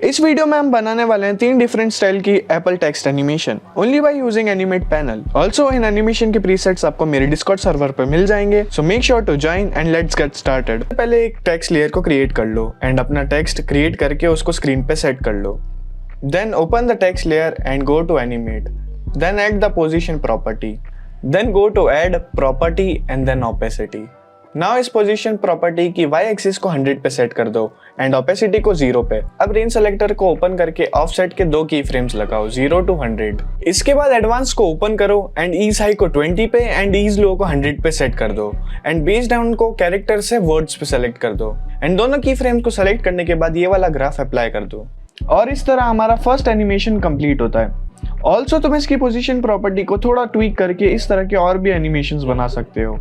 इस वीडियो में हम बनाने वाले हैं 3 डिफरेंट स्टाइल की Apple text animation only by using animate panel. Also in animation के प्रीसेट्स आपको मेरे डिस्कॉर्ड सर्वर पर मिल जाएंगे, so make sure to join and let's get started. पहले एक टेक्स्ट लेयर को क्रिएट कर लो एंड अपना टेक्स्ट क्रिएट करके उसको स्क्रीन पे सेट कर लो। Then open the text layer and go to animate, then add the position property, then go to add property and then opacity. Now इस पोजीशन प्रॉपर्टी की y एक्सिस को 100 पे set कर दो एंड ओपेसिटी को 0 पे। अब रेंज सेलेक्टर को ओपन करके ऑफसेट के 2 की फ्रेम्स लगाओ 0 to 100। इसके बाद एडवांस को ओपन करो एंड ईज हाई को 20 पे एंड ईज लो को 100 पे सेट कर दो एंड बेस डाउन को कैरेक्टर से वर्ड्स पे सेलेक्ट कर दो एंड दोनों की फ्रेम्स को सेलेक्ट करने के बाद ये वाला ग्राफ अप्लाई कर दो और इस तरह हमारा फर्स्ट एनिमेशन कंप्लीट होता है। ऑल्सो तुम इसकी पोजीशन प्रॉपर्टी को थोड़ा ट्वीक करके इस तरह के और भी एनिमेशंस बना सकते हो।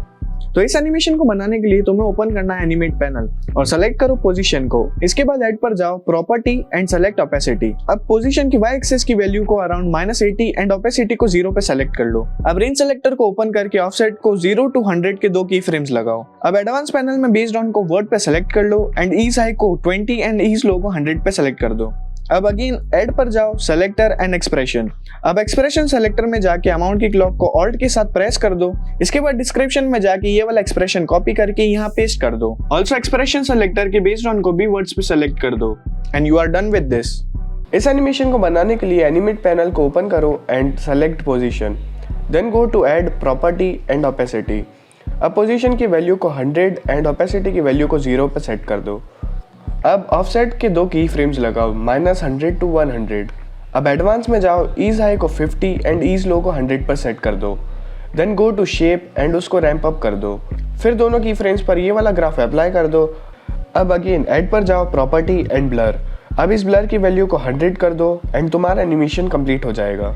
तो इस एनिमेशन को बनाने के लिए तुम्हें ओपन करना है एनिमेट पैनल और सेलेक्ट करो पोजीशन को। इसके बाद ऐड पर जाओ प्रॉपर्टी एंड सेलेक्ट ओपेसिटी। अब पोजीशन की y एक्सिस की वैल्यू को अराउंड -80 एंड ओपेसिटी को 0 पे सेलेक्ट कर लो। अब रेंज सेलेक्टर को ओपन करके ऑफसेट को 0 to 100 के 2 की फ्रेम्स लगाओ। अब एडवांस पैनल में बेस्ड ऑन को वर्ड पे सेलेक्ट कर लो एंड ईज हाई को 20 एंड ईज लो को 100 पे सेलेक्ट कर दो। अब अगेन ऐड पर जाओ सेलेक्टर एंड एक्सप्रेशन। अब एक्सप्रेशन सेलेक्टर में जाके अमाउंट की क्लॉक को ऑल्ट के साथ प्रेस कर दो। इसके बाद डिस्क्रिप्शन में जाके ये वाला एक्सप्रेशन कॉपी करके यहाँ पेस्ट कर दो। ऑल्सो एक्सप्रेशन सेलेक्टर के बेस्ड ऑन को भी वर्ड्स पे सेलेक्ट कर दो and you are done with this. इस एनिमेशन को बनाने के लिए एनिमेट पैनल को ओपन करो and select position, then go to add property and opacity. अब पोजीशन की वैल्यू को 100 एंड ओपेसिटी की वैल्यू को 0 पे सेट कर दो। अब ऑफसेट के 2 की फ्रेम्स लगाओ -100 to 100। अब एडवांस में जाओ, ईज हाई को 50 एंड ईज लो को 100 पर सेट कर दो। Then go to shape and उसको रैंप अप कर दो। फिर दोनों की फ्रेम्स पर ये वाला ग्राफ अप्लाई कर दो। अब अगेन ऐड पर जाओ प्रॉपर्टी एंड ब्लर। अब इस ब्लर की वैल्यू को 100 कर दो एंड तुम्हारा एनिमेशन कंप्लीट हो जाएगा।